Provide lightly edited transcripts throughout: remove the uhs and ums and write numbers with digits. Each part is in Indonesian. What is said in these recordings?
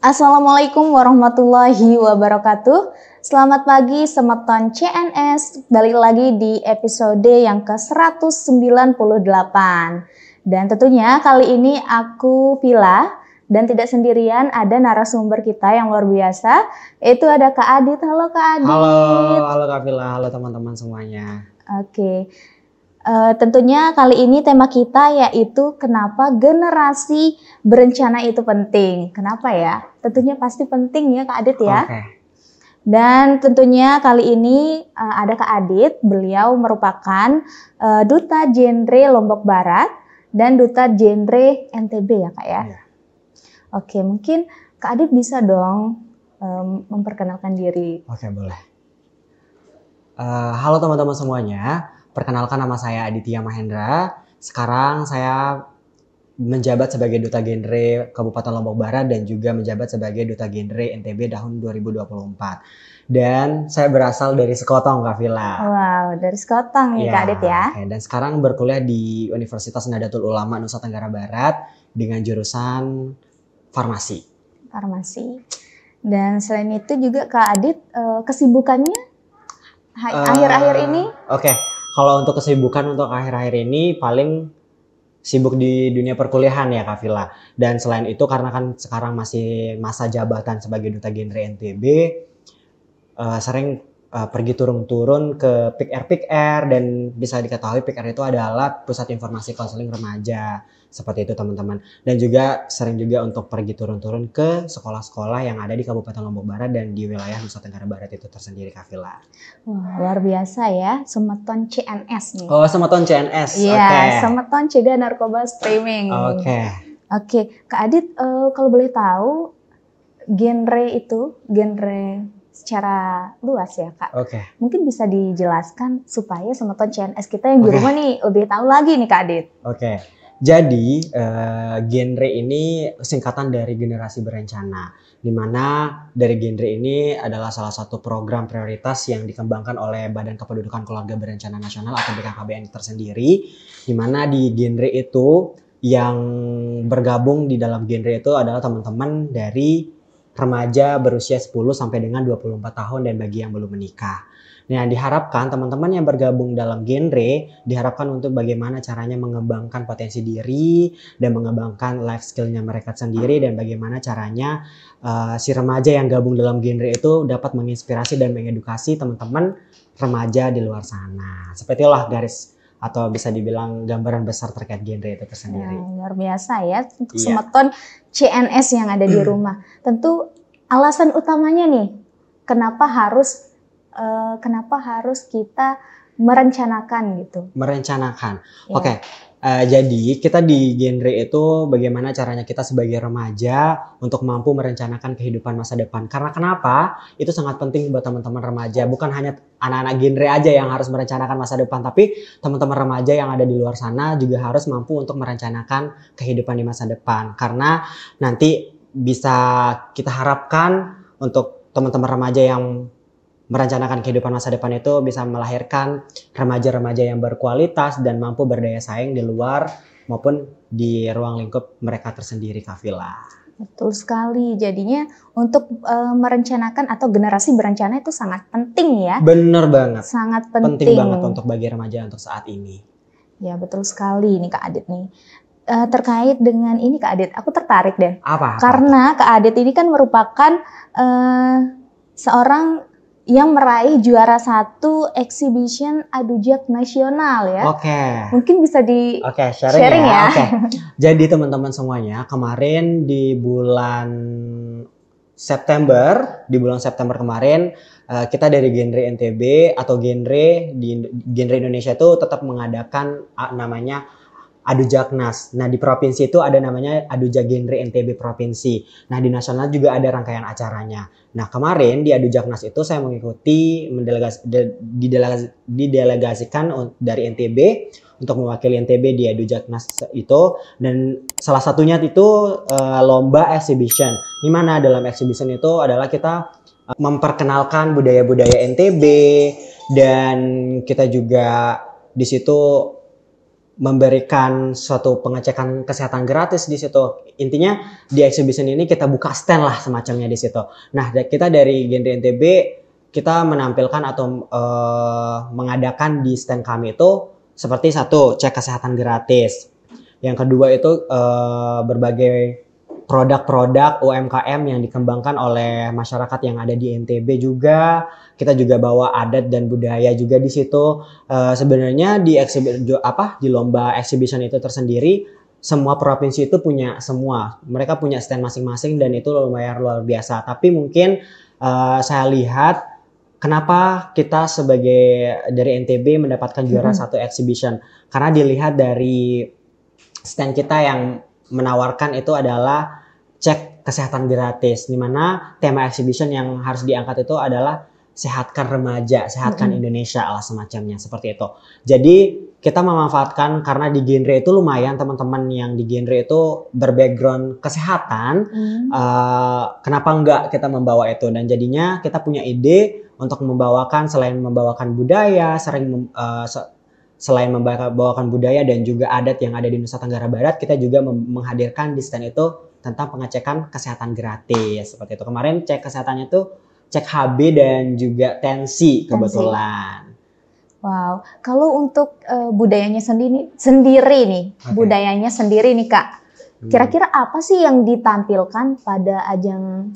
Assalamualaikum warahmatullahi wabarakatuh. Selamat pagi Semeton CNS. Balik lagi di episode yang ke-198. Dan tentunya kali ini aku Vila dan tidak sendirian, ada narasumber kita yang luar biasa, yaitu ada Kak Adit. Halo Kak Adit. Halo Kak Vila, halo teman-teman semuanya. Oke. Tentunya kali ini tema kita yaitu kenapa generasi berencana itu penting. Kenapa ya? Tentunya pasti penting ya Kak Adit ya. Oke. Dan tentunya kali ini ada Kak Adit. Beliau merupakan Duta Genre Lombok Barat dan Duta Genre NTB ya Kak ya. Iya. Oke, mungkin Kak Adit bisa dong memperkenalkan diri. Oke, boleh. Halo teman-teman semuanya. Perkenalkan, nama saya Aditya Mahendra. Sekarang saya menjabat sebagai Duta Genre Kabupaten Lombok Barat dan juga menjabat sebagai Duta Genre NTB tahun 2024. Dan saya berasal dari Sekotong, Kak Vila. Wow, dari Sekotong nih Kak Adit ya. Oke. Dan sekarang berkuliah di Universitas Nahdlatul Ulama Nusa Tenggara Barat dengan jurusan farmasi. Farmasi. Dan selain itu juga Kak Adit kesibukannya akhir-akhir ini? Oke. Kalau untuk kesibukan untuk akhir-akhir ini paling sibuk di dunia perkuliahan ya Kak Vila. Dan selain itu karena kan sekarang masih masa jabatan sebagai Duta Genre NTB, sering pergi turun-turun ke PIK-R dan bisa diketahui PIK-R itu adalah Pusat Informasi Konseling Remaja. Seperti itu teman-teman. Dan juga sering juga untuk pergi turun-turun ke sekolah-sekolah yang ada di Kabupaten Lombok Barat dan di wilayah Nusa Tenggara Barat itu tersendiri Kak Vila. Wah, luar biasa ya, Semeton CNS nih. Oh, Semeton CNS. Iya, Oke. Semeton Cegah Narkoba Streaming. Oke, Kak Adit, kalau boleh tahu genre secara luas ya Kak. Oke. Mungkin bisa dijelaskan supaya Semeton CNS kita yang di rumah nih lebih tahu lagi nih Kak Adit. Oke. Jadi genre ini singkatan dari generasi berencana, di mana dari genre ini adalah salah satu program prioritas yang dikembangkan oleh Badan Kependudukan Keluarga Berencana Nasional atau BKKBN tersendiri, di mana di genre itu yang bergabung di dalam genre itu adalah teman-teman dari remaja berusia 10 sampai dengan 24 tahun dan bagi yang belum menikah. Nah, diharapkan teman-teman yang bergabung dalam genre diharapkan untuk bagaimana caranya mengembangkan potensi diri dan mengembangkan life skill-nya mereka sendiri dan bagaimana caranya si remaja yang gabung dalam genre itu dapat menginspirasi dan mengedukasi teman-teman remaja di luar sana. Seperti itulah garis atau bisa dibilang gambaran besar terkait genre itu tersendiri. Nah, luar biasa ya untuk Semeton CNS yang ada di rumah. Tentu alasan utamanya nih, kenapa harus kita merencanakan gitu? Merencanakan. Ya. Oke. Jadi kita di genre itu bagaimana caranya kita sebagai remaja untuk mampu merencanakan kehidupan masa depan. Karena kenapa? Itu sangat penting buat teman-teman remaja. Bukan hanya anak-anak genre aja yang harus merencanakan masa depan, tapi teman-teman remaja yang ada di luar sana juga harus mampu untuk merencanakan kehidupan di masa depan. Karena nanti bisa kita harapkan untuk teman-teman remaja yang merencanakan kehidupan masa depan itu bisa melahirkan remaja-remaja yang berkualitas dan mampu berdaya saing di luar maupun di ruang lingkup mereka tersendiri Kak Vila. Betul sekali. Jadinya untuk merencanakan atau generasi berencana itu sangat penting ya. Bener banget. Sangat penting. Penting banget untuk bagi remaja untuk saat ini. Ya betul sekali nih Kak Adit nih. Terkait dengan ini Kak Adit, aku tertarik deh. Apa? Karena Kak Adit ini kan merupakan seorang yang meraih juara 1 exhibition adujak nasional ya. Oke. Mungkin bisa di sharing ya. Oke. Jadi teman-teman semuanya, kemarin di bulan September kemarin kita dari genre NTB atau genre Indonesia itu tetap mengadakan namanya Adujaknas. Nah, di provinsi itu ada namanya Adujak Genre NTB Provinsi. Nah, di nasional juga ada rangkaian acaranya. Nah, kemarin di Adujaknas itu saya mengikuti didelegasikan dari NTB untuk mewakili NTB di Adujaknas itu, dan salah satunya itu lomba exhibition. Di mana dalam exhibition itu adalah kita memperkenalkan budaya-budaya NTB, dan kita juga di situ memberikan suatu pengecekan kesehatan gratis di situ. Intinya di exhibition ini kita buka stand lah semacamnya di situ. Nah, kita dari Genre NTB kita menampilkan atau mengadakan di stand kami itu seperti satu, cek kesehatan gratis. Yang kedua itu berbagai produk-produk UMKM yang dikembangkan oleh masyarakat yang ada di NTB juga. Kita juga bawa adat dan budaya juga di situ. Sebenarnya di lomba exhibition itu tersendiri, semua provinsi itu punya semua. Mereka punya stand masing-masing dan itu lumayan luar biasa. Tapi mungkin saya lihat kenapa kita dari NTB mendapatkan juara satu exhibition. Karena dilihat dari stand kita yang menawarkan itu adalah cek kesehatan gratis, di mana tema exhibition yang harus diangkat itu adalah sehatkan remaja, sehatkan Indonesia lah semacamnya seperti itu. Jadi kita memanfaatkan karena di Genre itu lumayan teman-teman yang di Genre itu berbackground kesehatan, kenapa enggak kita membawa itu, dan jadinya kita punya ide untuk membawakan selain membawakan budaya, selain membawakan budaya dan juga adat yang ada di Nusa Tenggara Barat, kita juga menghadirkan di stand itu tentang pengecekan kesehatan gratis seperti itu. Kemarin cek kesehatannya tuh cek HB dan juga tensi kebetulan. Wow, kalau untuk budayanya sendiri nih, budayanya sendiri nih Kak, kira-kira apa sih yang ditampilkan pada ajang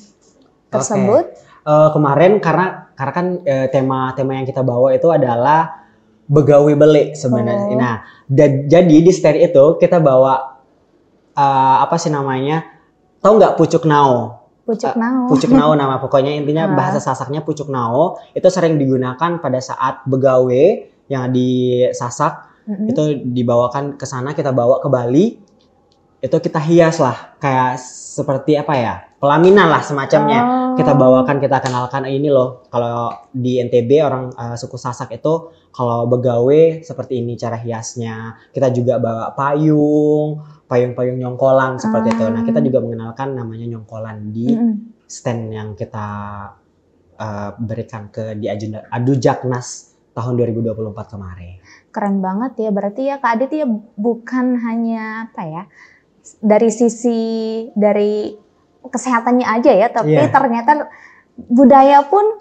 tersebut? Kemarin karena kan tema yang kita bawa itu adalah begawi beli sebenarnya. Nah, jadi di stand itu kita bawa tahu nggak pucuk nao? Pucuk nao nama pokoknya, intinya bahasa Sasaknya pucuk nao itu sering digunakan pada saat begawe yang disasak. Itu dibawakan ke sana, kita bawa ke Bali. Itu kita hias lah kayak seperti pelaminan lah semacamnya. Kita bawakan, kita kenalkan ini loh. Kalau di NTB orang suku Sasak itu kalau begawe seperti ini cara hiasnya. Kita juga bawa payung nyongkolan seperti itu. Nah, kita juga mengenalkan namanya nyongkolan di stand yang kita berikan di Adujaknas tahun 2024 kemarin. Keren banget ya. Berarti ya Kak Adit ya bukan hanya dari kesehatannya aja ya, tapi ternyata budaya pun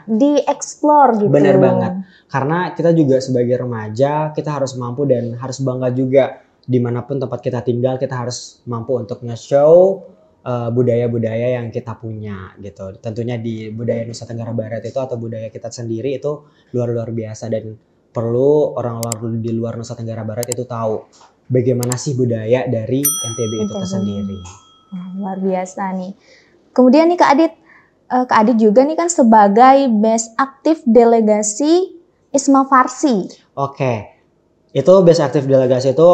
dieksplor gitu. Bener banget. Karena kita juga sebagai remaja, kita harus mampu dan harus bangga juga dimanapun tempat kita tinggal, kita harus mampu untuk nge-show budaya-budaya yang kita punya gitu. Tentunya di budaya Nusa Tenggara Barat itu atau budaya kita sendiri itu luar biasa, dan perlu orang-orang di luar Nusa Tenggara Barat itu tahu bagaimana sih budaya dari NTB itu tersendiri. Luar biasa nih. Kemudian nih Kak Adit juga nih kan sebagai Best Active Delegasi ISMA Farsi. Itu Best Active Delegasi itu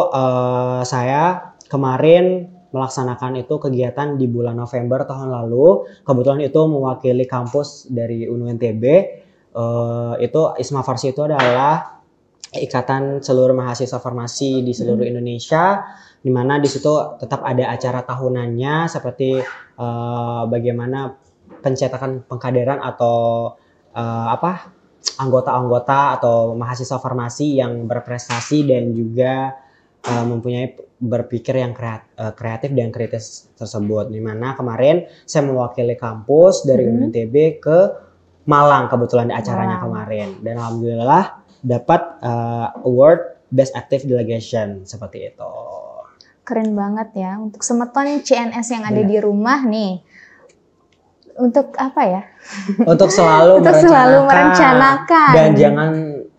saya kemarin melaksanakan itu kegiatan di bulan November tahun lalu. Kebetulan itu mewakili kampus dari UNU NTB. Itu ISMA Farsi itu adalah Ikatan Seluruh Mahasiswa Farmasi di seluruh Indonesia, di mana di situ tetap ada acara tahunannya seperti bagaimana pencetakan pengkaderan atau anggota-anggota atau mahasiswa farmasi yang berprestasi dan juga mempunyai berpikir yang kreatif dan kritis tersebut. Di mana kemarin saya mewakili kampus dari UNTB ke Malang kebetulan di acaranya kemarin, dan alhamdulillah dapat award Best Active Delegation seperti itu. Keren banget ya untuk semeton CNS yang ada di rumah nih. Untuk Untuk selalu merencanakan dan jangan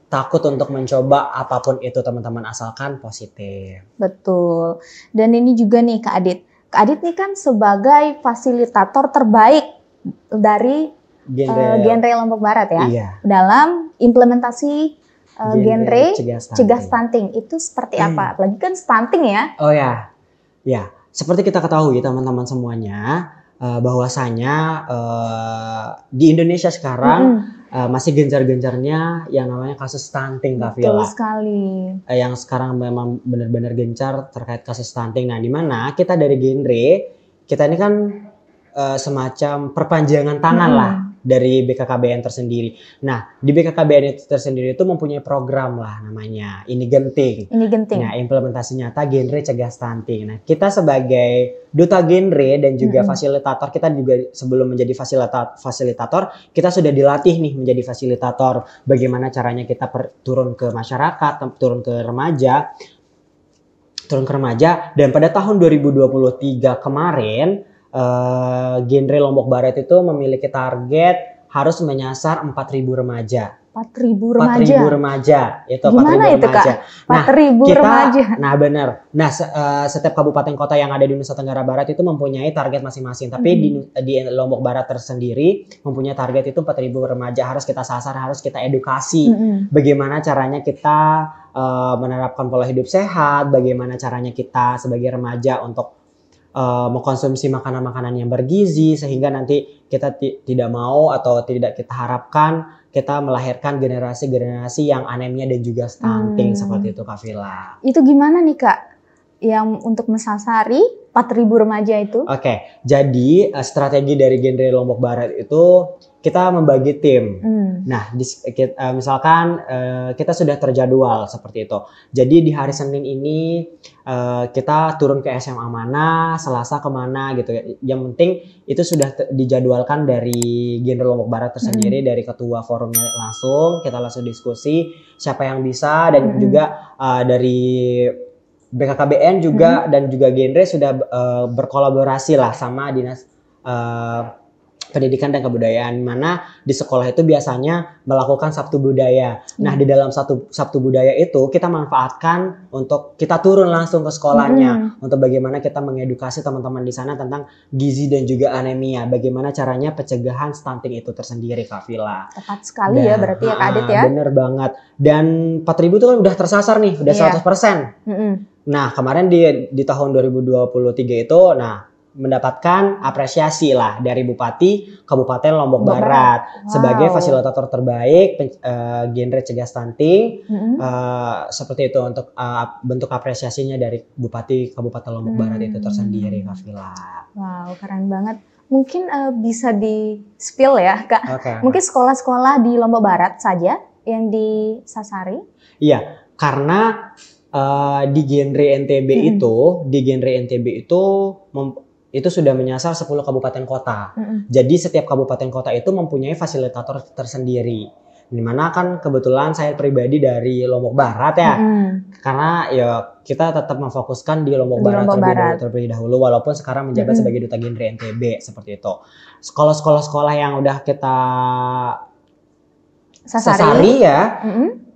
takut untuk mencoba apapun itu teman-teman, asalkan positif. Betul. Dan ini juga nih Kak Adit. Kak Adit nih kan sebagai fasilitator terbaik dari Genre Lombok Barat ya. Iya. Dalam implementasi genre cegah stunting. stunting itu seperti apa? Apalagi kan stunting ya. Oh ya. Ya, seperti kita ketahui teman-teman semuanya, bahwasanya di Indonesia sekarang masih gencar-gencarnya yang namanya kasus stunting, Kak Villa. Betul sekali. Yang sekarang memang benar-benar gencar terkait kasus stunting. Nah, di mana kita dari Genre, kita ini kan semacam perpanjangan tangan lah dari BKKBN tersendiri. Nah, di BKKBN itu tersendiri itu mempunyai program lah namanya Ini Genting. Ini genting. Nah, implementasi nyata genre cegah stunting. Nah, kita sebagai duta genre dan juga fasilitator, kita juga sebelum menjadi fasilitator, kita sudah dilatih nih menjadi fasilitator. Bagaimana caranya kita turun ke masyarakat, turun ke remaja, dan pada tahun 2023 kemarin genre Lombok Barat itu memiliki target harus menyasar 4.000 remaja. 4.000 remaja. 4.000 remaja. Itu Gimana 4.000 itu remaja. Kak? 4.000 remaja. Nah benar. Nah setiap kabupaten kota yang ada di Nusa Tenggara Barat itu mempunyai target masing-masing. Tapi di Lombok Barat tersendiri mempunyai target itu 4.000 remaja. Harus kita sasar, harus kita edukasi. Bagaimana caranya kita menerapkan pola hidup sehat, bagaimana caranya kita sebagai remaja untuk mengkonsumsi makanan-makanan yang bergizi sehingga nanti kita tidak mau atau tidak kita harapkan kita melahirkan generasi-generasi yang anemia dan juga stunting seperti itu Kak Villa. Itu gimana nih Kak yang untuk mensasari 4.000 remaja itu? Oke, jadi strategi dari genre Lombok Barat itu kita membagi tim. Nah, misalkan kita sudah terjadwal seperti itu. Jadi di hari Senin ini kita turun ke SMA mana, Selasa kemana gitu. Yang penting itu sudah dijadwalkan dari genre Lombok Barat tersendiri, dari ketua forumnya kita langsung diskusi siapa yang bisa dan juga dari BKKBN juga dan juga genre sudah berkolaborasi lah sama Dinas Pendidikan dan Kebudayaan, mana di sekolah itu biasanya melakukan Sabtu Budaya. Nah, di dalam Sabtu Budaya itu kita manfaatkan untuk kita turun langsung ke sekolahnya untuk bagaimana kita mengedukasi teman-teman di sana tentang gizi dan juga anemia. Bagaimana caranya pencegahan stunting itu tersendiri, Kak Villa. Tepat sekali ya berarti ya Kak Adit ya. Bener banget. Dan 4.000 itu kan udah tersasar nih, udah 100%. Nah, kemarin di tahun 2023 itu, mendapatkan apresiasi lah dari Bupati Kabupaten Lombok Barat sebagai fasilitator terbaik genre cegah stunting. Seperti itu untuk bentuk apresiasinya dari Bupati Kabupaten Lombok Barat itu tersendiri, Kak Villa. Wow, keren banget. Mungkin bisa di-spill ya Kak. Mungkin sekolah-sekolah di Lombok Barat saja yang disasari? Iya, karena di genre NTB itu sudah menyasar 10 kabupaten kota. Jadi setiap kabupaten kota itu mempunyai fasilitator tersendiri. Dimana kan kebetulan saya pribadi dari Lombok Barat ya. Karena ya kita tetap memfokuskan di Lombok Barat terlebih dahulu walaupun sekarang menjabat sebagai duta genre NTB seperti itu. Sekolah-sekolah yang udah kita sasari ya.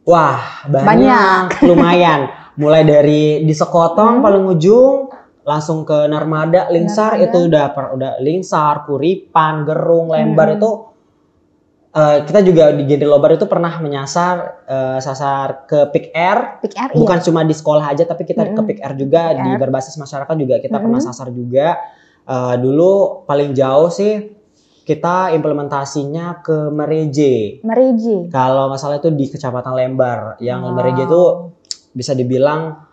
Wah, banyak. Lumayan. Mulai dari di Sekotong paling ujung langsung ke Narmada, Lingsar itu udah Lingsar, Kuripan, Gerung, Lembar itu kita juga di genre Lobar itu pernah menyasar sasar ke Pick Air bukan cuma di sekolah aja tapi kita ke Pick Air juga di berbasis masyarakat juga kita pernah sasar juga. Dulu paling jauh sih kita implementasinya ke Mereje. Kalau nggak salah itu di Kecamatan Lembar. Yang Mereje itu bisa dibilang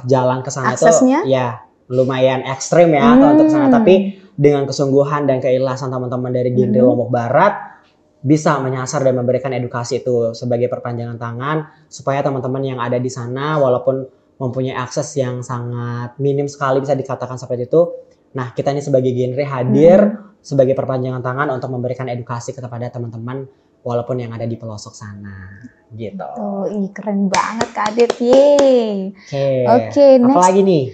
jalan ke sana itu ya lumayan ekstrim ya untuk sana, tapi dengan kesungguhan dan keikhlasan teman-teman dari genre Lombok Barat bisa menyasar dan memberikan edukasi itu sebagai perpanjangan tangan supaya teman-teman yang ada di sana walaupun mempunyai akses yang sangat minim sekali bisa dikatakan seperti itu. Nah, kita ini sebagai genre hadir sebagai perpanjangan tangan untuk memberikan edukasi kepada teman-teman walaupun yang ada di pelosok sana gitu. Oh, keren banget Kak Adit. Yeay. Oke, next. Apa lagi nih?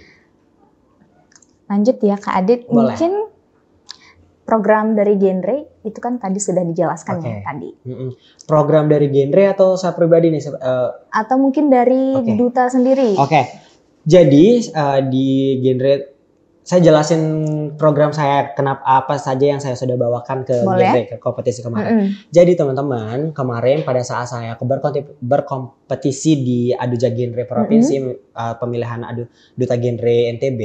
Lanjut ya Kak Adit. Boleh. Mungkin program dari genre itu kan tadi sudah dijelaskan ya tadi. Program dari genre atau saya pribadi nih? Atau mungkin dari duta sendiri. Jadi di genre saya jelasin program saya apa saja yang saya sudah bawakan ke genre ke kompetisi kemarin. Jadi teman-teman kemarin pada saat saya berkompetisi di Aduja Genre Provinsi pemilihan duta genre NTB,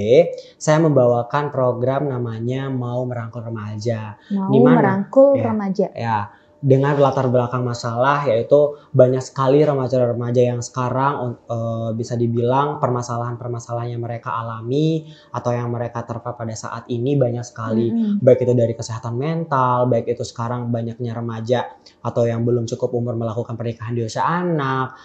saya membawakan program namanya Mau Merangkul Remaja. Merangkul Remaja. Ya. dengan latar belakang masalah, yaitu banyak sekali remaja-remaja yang sekarang bisa dibilang permasalahan-permasalahan yang mereka alami atau yang mereka terpa pada saat ini banyak sekali. Baik itu dari kesehatan mental, baik itu sekarang banyaknya remaja atau yang belum cukup umur melakukan pernikahan di usia anak,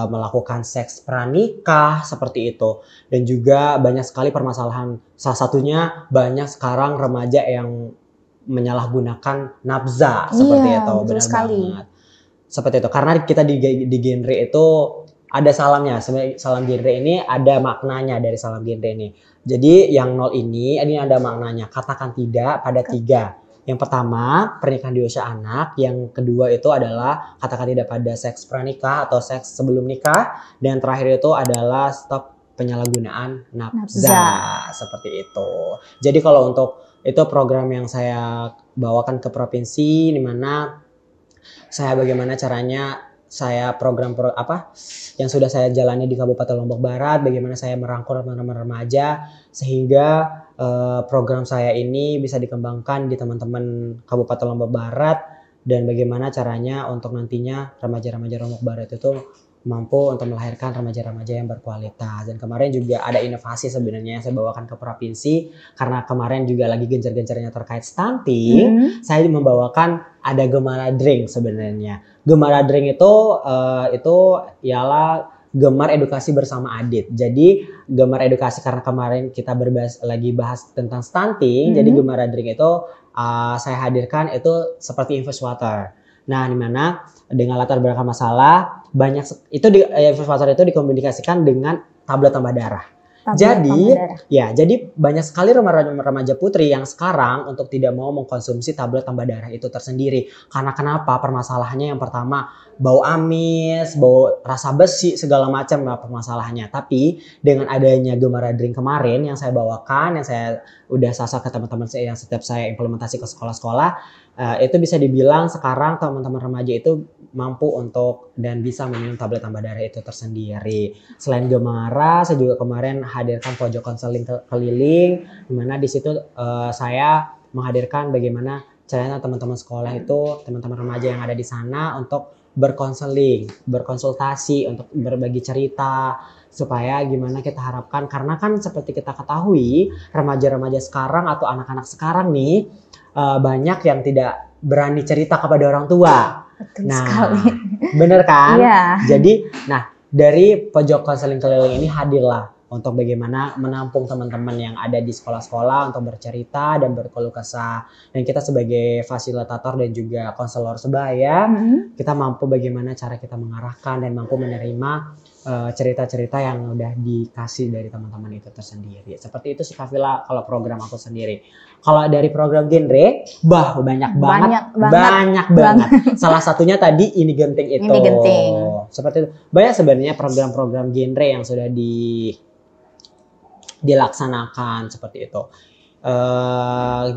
melakukan seks pranikah seperti itu. Dan juga banyak sekali permasalahan, salah satunya banyak sekarang remaja yang menyalahgunakan nafza seperti itu. Benar banget. Seperti itu. Karena kita di genre itu ada salamnya. Sebenarnya salam genre ini ada maknanya dari salam genre ini. Jadi yang 0 ini ada maknanya. Katakan tidak pada 3. Yang pertama, pernikahan di usia anak. Yang kedua itu adalah katakan tidak pada seks pranikah atau seks sebelum nikah. Dan terakhir itu adalah stop penyalahgunaan nafza. Seperti itu. Jadi kalau untuk itu program yang saya bawakan ke provinsi, di mana saya bagaimana caranya saya program yang sudah saya jalani di Kabupaten Lombok Barat, bagaimana saya merangkul teman-teman remaja sehingga program saya ini bisa dikembangkan di teman-teman Kabupaten Lombok Barat, dan bagaimana caranya untuk nantinya remaja-remaja Lombok Barat itu mampu untuk melahirkan remaja-remaja yang berkualitas. Dan kemarin juga ada inovasi sebenarnya yang saya bawakan ke provinsi, karena kemarin juga lagi gencar-gencarnya terkait stunting. Saya membawakan ada Gemara Drink sebenarnya. Gemara Drink itu ialah gemar edukasi bersama Adit. Jadi gemar edukasi karena kemarin kita lagi bahas tentang stunting. Jadi Gemara Drink itu saya hadirkan itu seperti infus water. Nah, di mana dengan latar belakang masalah banyak itu infus water itu dikomunikasikan dengan tablet tambah darah. Jadi banyak sekali remaja putri yang sekarang untuk tidak mau mengkonsumsi tablet tambah darah itu tersendiri. Karena kenapa? Permasalahannya yang pertama bau amis, bau rasa besi, segala macam permasalahannya. Tapi dengan adanya Gemara Drink kemarin yang saya bawakan, yang saya udah sasar ke teman-teman saya yang setiap saya implementasi ke sekolah-sekolah, itu bisa dibilang sekarang teman-teman remaja itu mampu untuk dan bisa meminum tablet tambah darah itu tersendiri. Selain Gemara, saya juga kemarin hadirkan pojok konseling keliling, di mana di situ saya menghadirkan bagaimana caranya teman-teman sekolah itu, teman-teman remaja yang ada di sana untuk berkonseling, berkonsultasi, untuk berbagi cerita, supaya gimana kita harapkan, karena kan seperti kita ketahui remaja-remaja sekarang atau anak-anak sekarang nih banyak yang tidak berani cerita kepada orang tua. Betul sekali. Bener kan? Iya. Jadi, dari pojok konseling keliling ini hadirlah untuk bagaimana menampung teman-teman yang ada di sekolah-sekolah untuk bercerita dan berkeluh kesah. Dan kita sebagai fasilitator dan juga konselor sebaya, kita mampu bagaimana cara kita mengarahkan dan mampu menerima cerita-cerita yang udah dikasih dari teman-teman itu tersendiri. Seperti itu sih Kafila kalau program aku sendiri. Kalau dari program genre, banyak banget. Salah satunya tadi Ini Genting itu. Ini Genting. Seperti itu. Banyak sebenarnya program-program genre yang sudah dilaksanakan seperti itu.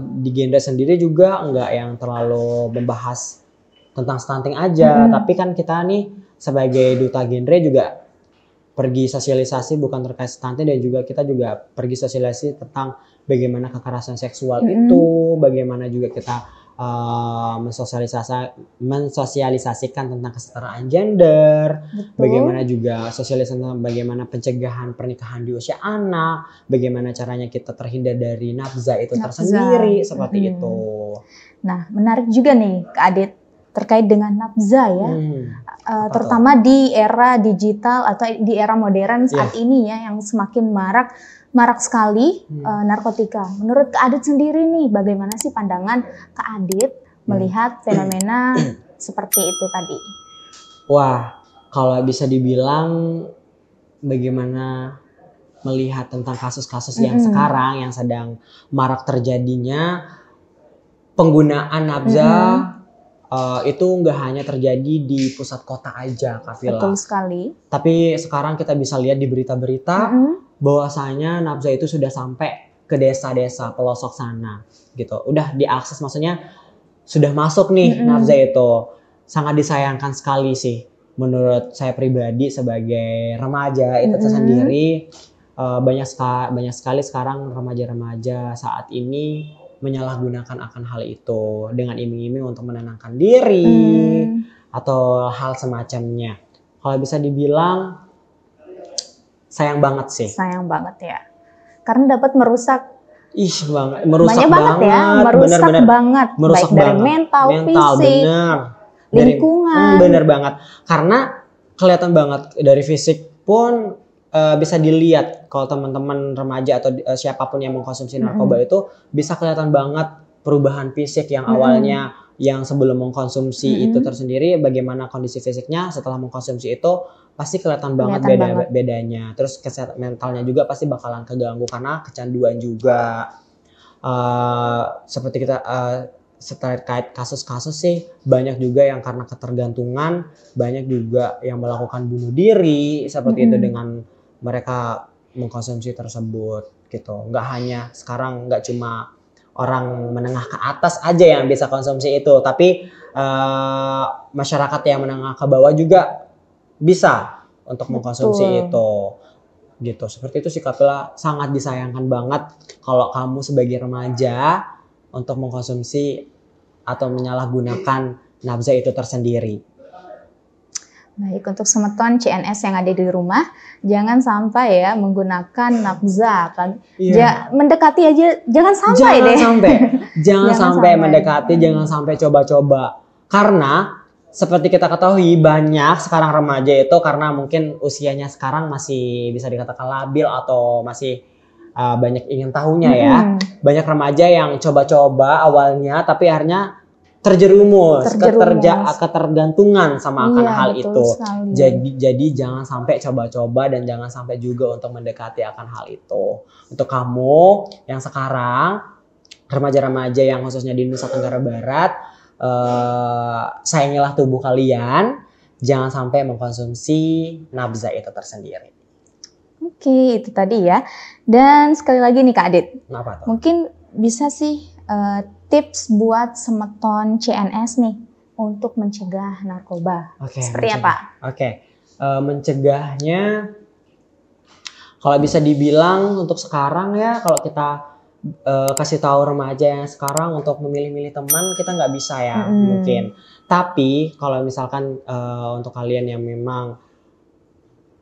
Di genre sendiri juga enggak yang terlalu membahas tentang stunting aja, tapi kan kita nih sebagai duta genre juga pergi sosialisasi bukan terkait stunting, dan juga kita juga pergi sosialisasi tentang bagaimana kekerasan seksual itu, bagaimana juga kita mensosialisasikan tentang kesetaraan gender. Betul. Bagaimana juga sosialisasi tentang bagaimana pencegahan pernikahan di usia anak, bagaimana caranya kita terhindar dari nafza itu tersendiri, seperti itu. Nah, menarik juga nih Kak Adit terkait dengan nafza ya, terutama di era digital atau di era modern saat ini ya, yang semakin marak sekali narkotika. Menurut Kak Adit sendiri nih, bagaimana sih pandangan Kak Adit melihat fenomena seperti itu tadi? Wah, kalau bisa dibilang bagaimana melihat tentang kasus-kasus yang sekarang yang sedang marak terjadinya, penggunaan nafza itu nggak hanya terjadi di pusat kota aja, Kafila. Betul sekali. Tapi sekarang kita bisa lihat di berita-berita bahwasanya nafza itu sudah sampai ke desa-desa pelosok sana, gitu. Udah diakses, maksudnya sudah masuk nih nafza itu. Sangat disayangkan sekali sih, menurut saya pribadi sebagai remaja itu tersendiri. Banyak sekali sekarang remaja-remaja saat ini menyalahgunakan akan hal itu dengan iming-iming untuk menenangkan diri atau hal semacamnya. Kalau bisa dibilang sayang banget sih. Sayang banget ya. Karena dapat merusak merusak banyak banget ya, merusak bener-bener. banget. Merusak baik dari banget. mental, fisik, bener. lingkungan. Bener banget. Karena kelihatan banget dari fisik pun bisa dilihat kalau teman-teman remaja atau siapapun yang mengkonsumsi narkoba itu bisa kelihatan banget perubahan fisik yang awalnya yang sebelum mengkonsumsi itu tersendiri, bagaimana kondisi fisiknya setelah mengkonsumsi itu pasti kelihatan banget bedanya. Terus kesehatan mentalnya juga pasti bakalan keganggu karena kecanduan juga. Seperti kita terkait kasus-kasus sih banyak juga yang karena ketergantungan, banyak juga yang melakukan bunuh diri seperti itu dengan mereka mengkonsumsi tersebut gitu. Nggak cuma orang menengah ke atas aja yang bisa konsumsi itu, tapi masyarakat yang menengah ke bawah juga bisa untuk mengkonsumsi itu gitu. Seperti itu sih Kak Pila, sangat disayangkan banget kalau kamu sebagai remaja untuk mengkonsumsi atau menyalahgunakan nafza itu tersendiri. Baik, untuk semeton CNS yang ada di rumah, jangan sampai ya menggunakan nafza. Mendekati aja, jangan sampai. Jangan sampai mendekati, jangan sampai coba-coba. Karena seperti kita ketahui banyak sekarang remaja itu karena mungkin usianya sekarang masih bisa dikatakan labil atau masih banyak ingin tahunya ya. Banyak remaja yang coba-coba awalnya tapi akhirnya terjerumus. Ketergantungan sama akan hal itu. Jadi jangan sampai coba-coba dan jangan sampai juga untuk mendekati akan hal itu. Untuk kamu yang sekarang remaja-remaja yang khususnya di Nusa Tenggara Barat, sayangilah tubuh kalian, jangan sampai mengkonsumsi nafza itu tersendiri. Oke, itu tadi ya. Dan sekali lagi nih Kak Adit, mungkin bisa sih tips buat semeton CNS nih untuk mencegah narkoba. Seperti apa? Mencegahnya kalau bisa dibilang untuk sekarang ya, kalau kita kasih tahu remaja yang sekarang untuk memilih-milih teman, kita nggak bisa ya mungkin. Tapi kalau misalkan untuk kalian yang memang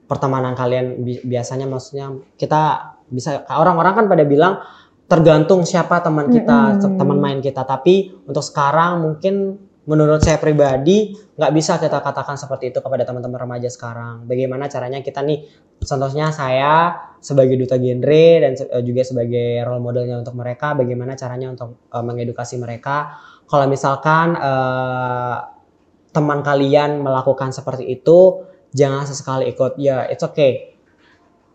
pertemanan kalian biasanya maksudnya kita bisa, orang-orang kan pada bilang tergantung siapa teman kita, teman main kita. Tapi untuk sekarang mungkin menurut saya pribadi nggak bisa kita katakan seperti itu kepada teman-teman remaja sekarang. Bagaimana caranya kita nih, contohnya saya sebagai duta genre dan juga sebagai role modelnya untuk mereka, bagaimana caranya untuk mengedukasi mereka. Kalau misalkan teman kalian melakukan seperti itu, jangan sesekali ikut. Ya, it's okay.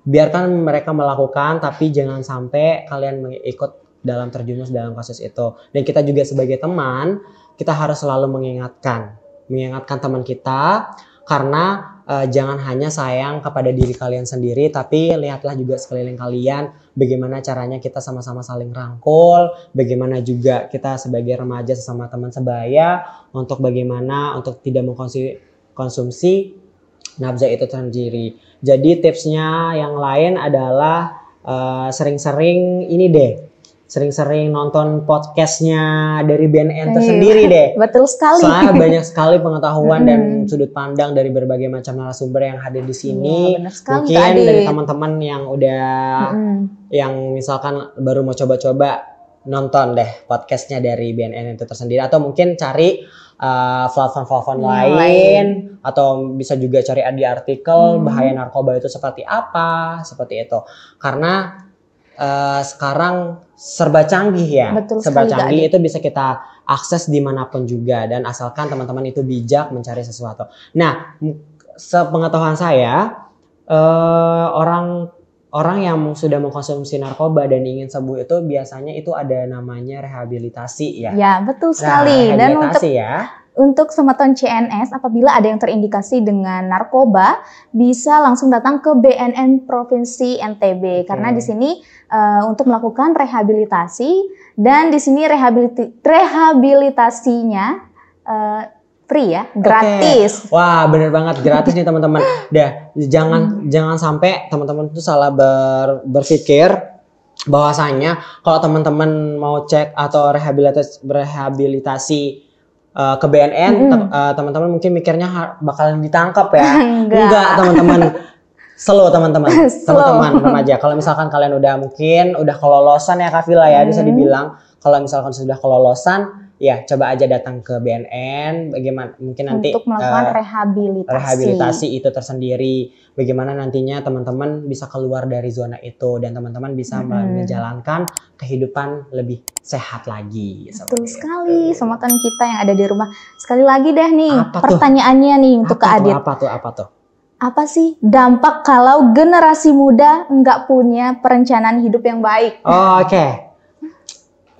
Biarkan mereka melakukan, tapi jangan sampai kalian ikut dalam terjumus dalam kasus itu. Dan kita juga sebagai teman, kita harus selalu mengingatkan teman kita, karena jangan hanya sayang kepada diri kalian sendiri, tapi lihatlah juga sekeliling kalian, bagaimana caranya kita sama-sama saling rangkul, bagaimana juga kita sebagai remaja sesama teman sebaya, untuk bagaimana untuk tidak mengkonsumsi nafza itu sendiri. Jadi tipsnya yang lain adalah sering-sering nonton podcastnya dari BNN tersendiri deh. Betul sekali. Soalnya banyak sekali pengetahuan dan sudut pandang dari berbagai macam narasumber yang hadir di sini. Mungkin dari teman-teman yang udah yang misalkan baru mau coba-coba, nonton deh podcastnya dari BNN itu tersendiri, atau mungkin cari platform lain, atau bisa juga cari di artikel bahaya narkoba itu seperti apa, seperti itu. Karena sekarang serba canggih ya. Serba canggih itu bisa kita akses dimanapun juga, dan asalkan teman-teman itu bijak mencari sesuatu. Nah, sepengetahuan saya, orang yang sudah mengkonsumsi narkoba dan ingin sembuh itu biasanya itu ada namanya rehabilitasi ya. Ya, betul sekali. Dan untuk semeton CNS, apabila ada yang terindikasi dengan narkoba, bisa langsung datang ke BNN Provinsi NTB. Karena di sini untuk melakukan rehabilitasi, dan di sini rehabilitasinya free ya, gratis. Wah, bener banget, gratis nih teman-teman. Jangan sampai teman-teman itu salah berpikir bahwasanya kalau teman-teman mau cek atau rehabilitasi ke BNN, teman-teman mungkin mikirnya bakalan ditangkap ya. Enggak, teman-teman. Slow teman-teman remaja. Kalau misalkan kalian udah kelolosan ya Kak Vila ya, bisa dibilang kalau misalkan sudah kelolosan, ya coba aja datang ke BNN. Bagaimana mungkin nanti untuk melakukan rehabilitasi itu tersendiri. Bagaimana nantinya teman-teman bisa keluar dari zona itu dan teman-teman bisa menjalankan kehidupan lebih sehat lagi. Betul sekali, somotan kita yang ada di rumah. Sekali lagi deh nih pertanyaannya nih untuk Kak Adit. Apa tuh? Apa sih dampak kalau generasi muda nggak punya perencanaan hidup yang baik? Oke.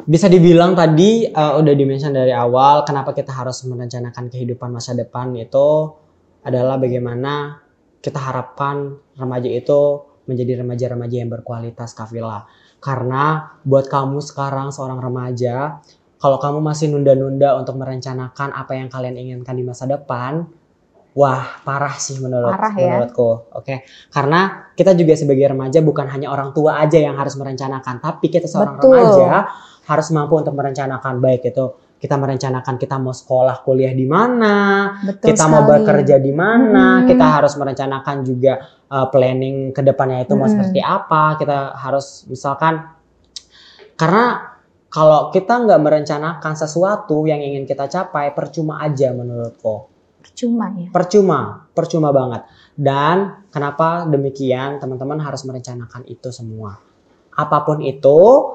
Bisa dibilang tadi udah di-mention dari awal kenapa kita harus merencanakan kehidupan masa depan itu adalah bagaimana kita harapkan remaja itu menjadi remaja-remaja yang berkualitas, Kak Vila. Karena buat kamu sekarang seorang remaja, kalau kamu masih nunda-nunda untuk merencanakan apa yang kalian inginkan di masa depan, wah parah sih menurutku. Oke. Karena kita juga sebagai remaja bukan hanya orang tua aja yang harus merencanakan, tapi kita seorang remaja harus mampu untuk merencanakan, baik itu kita merencanakan kita mau sekolah kuliah di mana, kita mau bekerja di mana, kita harus merencanakan juga planning ke depannya itu mau seperti apa. Kita harus misalkan, karena kalau kita nggak merencanakan sesuatu yang ingin kita capai, percuma aja menurutku. Percuma banget. Dan kenapa demikian, teman-teman harus merencanakan itu semua. Apapun itu,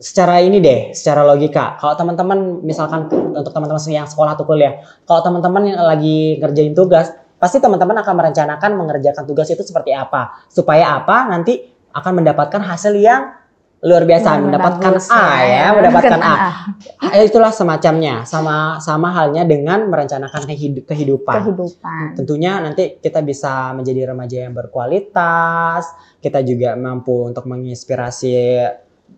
secara logika. Kalau teman-teman misalkan untuk teman-teman yang sekolah atau kuliah, kalau teman-teman yang lagi ngerjain tugas, pasti teman-teman akan merencanakan mengerjakan tugas itu seperti apa, supaya apa nanti akan mendapatkan hasil yang luar biasa, mendapatkan A. Itulah semacamnya, sama halnya dengan merencanakan kehidupan. Tentunya nanti kita bisa menjadi remaja yang berkualitas, kita juga mampu untuk menginspirasi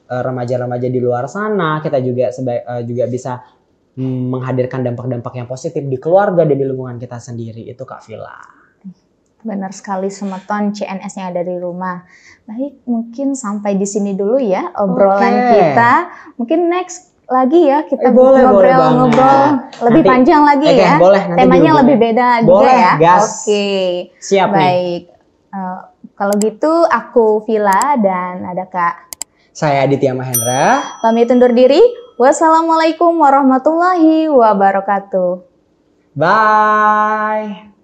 remaja-remaja di luar sana, kita juga bisa menghadirkan dampak-dampak yang positif di keluarga dan di lingkungan kita sendiri. Itu Kak Vila. Benar sekali Semeton CNS yang ada di rumah. Baik, mungkin sampai di sini dulu ya obrolan kita. Mungkin next lagi ya kita ngobrol lebih panjang lagi ya. Temanya lebih beda juga ya. Oke. Siap. Baik. Kalau gitu aku Vila dan ada Kak. Saya Aditya Mahendra. Pamit undur diri. Wassalamualaikum warahmatullahi wabarakatuh. Bye.